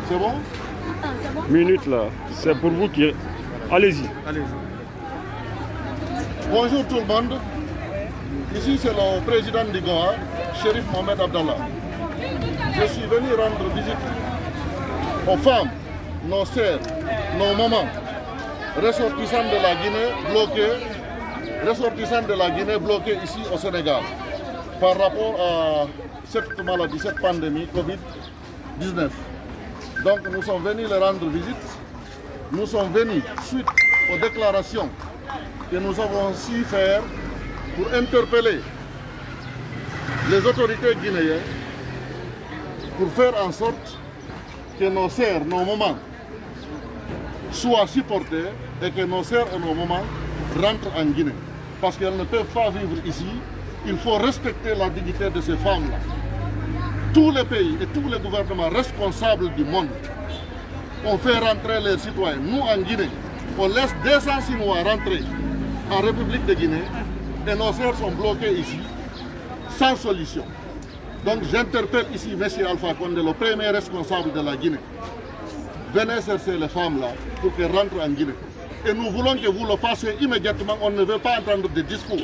C'est bon? C'est bon? Minute là, c'est pour vous qui... Allez-y. Bonjour tout le monde. Ici c'est le président du Goa, Chérif Mohamed Abdallah. Je suis venu rendre visite aux femmes, nos sœurs, nos mamans, ressortissants de la Guinée bloquées ici au Sénégal par rapport à cette maladie, cette pandémie Covid-19. Donc nous sommes venus leur rendre visite. Nous sommes venus suite aux déclarations que nous avons su faire pour interpeller les autorités guinéennes pour faire en sorte que nos sœurs, nos mamans soient supportées et que nos sœurs et nos mamans rentrent en Guinée. Parce qu'elles ne peuvent pas vivre ici. Il faut respecter la dignité de ces femmes-là. Tous les pays et tous les gouvernements responsables du monde ont fait rentrer leurs citoyens. Nous, en Guinée, on laisse 200 Chinois rentrer en République de Guinée et nos sœurs sont bloquées ici, sans solution. Donc j'interpelle ici M. Alpha Condé, le premier responsable de la Guinée. Venez chercher les femmes là pour qu'elles rentrent en Guinée. Et nous voulons que vous le fassiez immédiatement. On ne veut pas entendre des discours.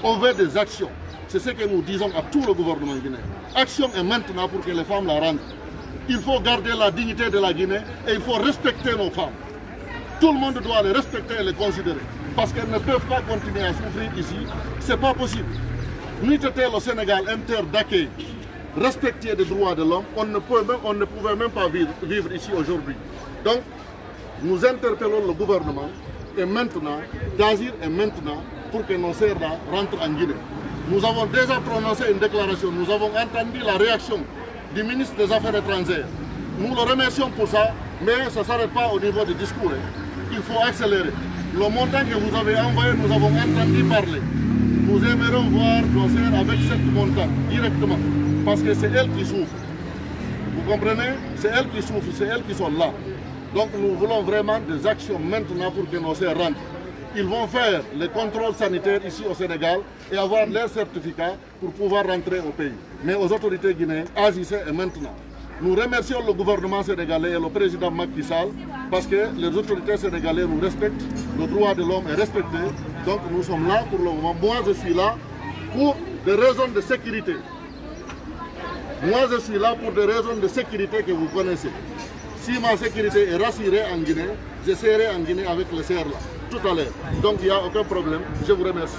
On veut des actions. C'est ce que nous disons à tout le gouvernement guinéen. Action est maintenant pour que les femmes la rentrent. Il faut garder la dignité de la Guinée et il faut respecter nos femmes. Tout le monde doit les respecter et les considérer. Parce qu'elles ne peuvent pas continuer à souffrir ici. Ce n'est pas possible. Nous étions au Sénégal un terre d'accueil, respecter les droits de l'homme. On ne pouvait même pas vivre ici aujourd'hui. Donc, nous interpellons le gouvernement et maintenant, d'agir et maintenant pour que nos sœurs rentrent en Guinée. Nous avons déjà prononcé une déclaration, nous avons entendu la réaction du ministre des Affaires étrangères. Nous le remercions pour ça, mais ça ne s'arrête pas au niveau du discours. Il faut accélérer. Le montant que vous avez envoyé, nous avons entendu parler. Nous aimerions voir nos sœurs avec cette montant directement, parce que c'est elles qui souffrent. Vous comprenez? C'est elles qui souffrent, c'est elles qui sont là. Donc nous voulons vraiment des actions maintenant pour que nos sœurs rentrent. Ils vont faire les contrôles sanitaires ici au Sénégal et avoir leur certificat pour pouvoir rentrer au pays. Mais aux autorités guinéennes, agissez et maintenant. Nous remercions le gouvernement sénégalais et le président Macky Sall parce que les autorités sénégalaises nous respectent, le droit de l'homme est respecté. Donc nous sommes là pour le moment. Moi je suis là pour des raisons de sécurité. Moi je suis là pour des raisons de sécurité que vous connaissez. Si ma sécurité est rassurée en Guinée, je serai en Guinée avec les sœurs là, tout à l'heure. Donc il n'y a aucun problème. Je vous remercie.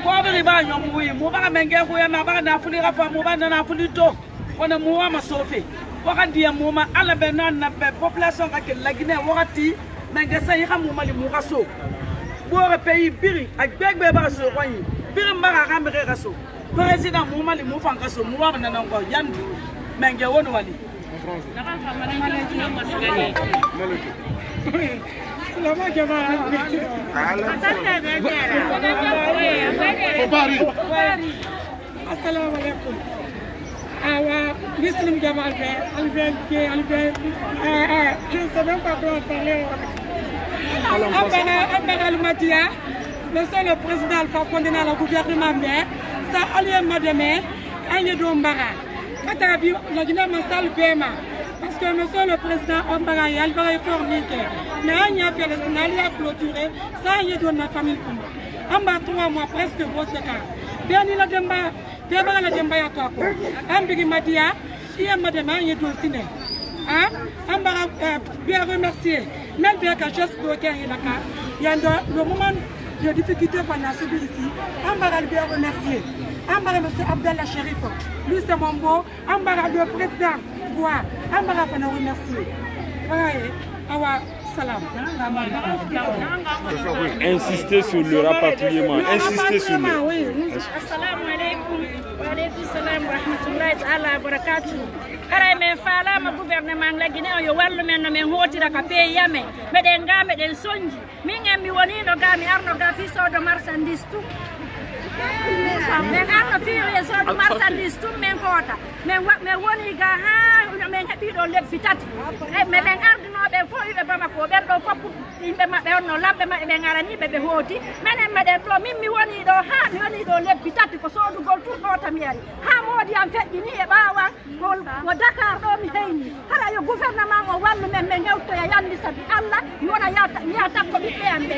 Kobri ba nyomui muba menge huya na ba na fuli rafa muba na fuli to kona muwa masofe wakati ya muma ala benan na be population ka ke lagine wakati menge sai ha muma li muga so bore pays biri agbegbe ba so kwani biri mara ka mere ka so président muma li mufa ka so muwa na nan ko yandi menge wono wali Assalamu alaikum. Awa, Muslim Jamal Albert, je ne sais même pas comment parler. Monsieur le président Alpha Condé le gouvernement, ça allié madame, Agne Dombara. Katabi, la Guinée Massal Bema. Parce que monsieur le président Ombara et Albara est formé. Mais Agne a fait le signal, il a clôturé, ça y est dans ma famille. Amba 3 mois presque gros écart. Bien il a demba, bien la demba ya toi. Ambigi Madia, il y a madame Agne Donsine. Hein? Ambara bien remercié. Même bien que je suis bloqué il y a le moment de difficulté qu'on a subi ici. Ambara bien remercié. Ambara monsieur Abdallah Chérif. Lui c'est mon beau. Ambara le président. Ambara qu'on a remercié. Ouais. Awa. Salam. Insistez sur le rapatriement. Insistez sur le. Assalamu alaikum. Wa alaikum salam wa rahmatullahi ta'ala wa barakatuh. Kara men fala ma gouvernement la Guinée yo wallu men no men hotira ka pe yame meden game den sonji min en mi woni no gami arno ga fi so do marchandise tout men no fiiri so marchandise tum men kota men woni ga ha men hebi do lebbi tati e men ardinoɓe fo yiɓe Bamako ɓen ɗo foppu yimɓe maɓɓe onno lamɓe maɓɓe ɓe garaniɓe ɓe hooti minen meɗen ɗo min mi woni ɗo ha mi woni ɗo lebbi tati ko sodugol tun ɗo mi ari ha moodi am feƴƴini e ɓawa ko Dakar ɗo mi heyni hara yo gouvernement o wallu men ɓe gewtoya yandi sabi Allah mi wona yiya takko ɓiɓɓe am ɓe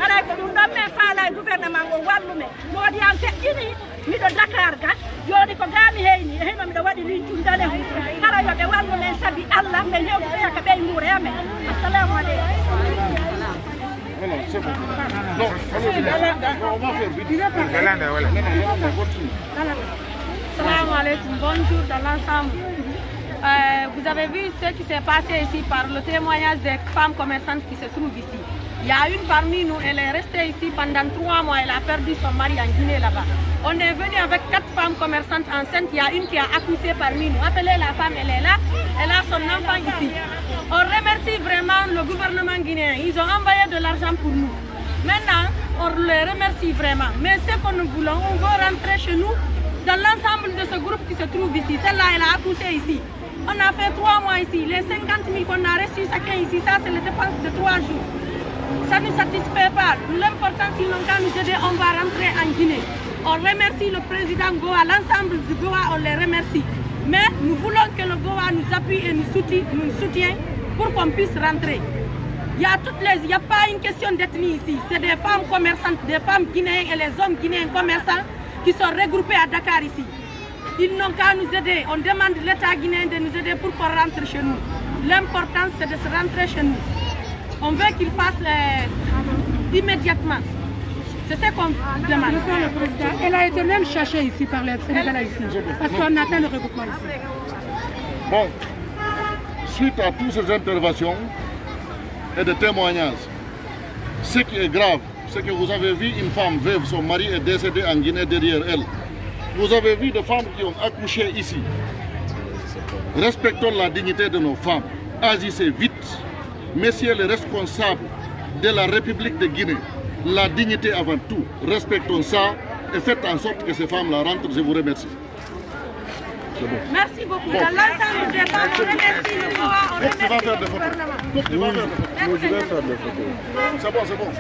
haray ko ɗum ɗon min faala e gouvernement o wallu men moodi am feƴƴini miɗo Dakar ga joni ko gami heyni e heyno miɗo waɗi lincundale hara yoɓe wallu men sabi Allah ɓe gewtoya ko ɓey nguura yamen. Assalamu aleykum. Voilà, c'est bon. Non, on va faire vite. Salam alaikum, bonjour dans l'ensemble. Vous avez vu ce qui s'est passé ici par le témoignage des femmes commerçantes qui se trouvent ici. Il y a une parmi nous, elle est restée ici pendant 3 mois, elle a perdu son mari en Guinée là-bas. On est venu avec 4 femmes commerçantes enceintes, il y a une qui a accouché parmi nous. Appelez la femme, elle est là, elle a son enfant ici. On remercie vraiment le gouvernement guinéen, ils ont envoyé de l'argent pour nous. Maintenant, on les remercie vraiment. Mais ce que nous voulons, on veut rentrer chez nous dans l'ensemble de ce groupe qui se trouve ici. Celle-là, elle a accouché ici. On a fait 3 mois ici. Les 50 000 qu'on a reçus chacun ici, ça c'est les dépenses de 3 jours. Ça ne nous satisfait pas. L'important, s'ils n'ont qu'à nous aider, on va rentrer en Guinée. On remercie le président Goa, l'ensemble du Goa, on les remercie. Mais nous voulons que le Goa nous appuie et nous soutienne pour qu'on puisse rentrer. Il n'y a pas une question d'ethnie ici. C'est des femmes commerçantes, des femmes guinéennes et les hommes guinéens commerçants qui sont regroupés à Dakar ici. Ils n'ont qu'à nous aider. On demande l'État guinéen de nous aider pour qu'on rentre chez nous. L'important, c'est de se rentrer chez nous. On veut qu'ils passent immédiatement. C'est ce qu'on demande. Monsieur le Président, elle a été même cherchée ici par les Sénégalais ici, parce qu'on attend le regroupement ici. Bon, suite à toutes ces interventions et des témoignages, ce qui est grave, c'est que vous avez vu une femme veuve, son mari est décédé en Guinée derrière elle. Vous avez vu des femmes qui ont accouché ici. Respectons la dignité de nos femmes. Agissez vite. Messieurs les responsables de la République de Guinée, la dignité avant tout. Respectons ça et faites en sorte que ces femmes-là rentrent. Je vous remercie. C'est bon. Merci beaucoup. Dans l'ensemble des femmes, on remercie le Goa, on remercie le gouvernement. C'est bon, c'est bon.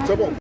C'est bon.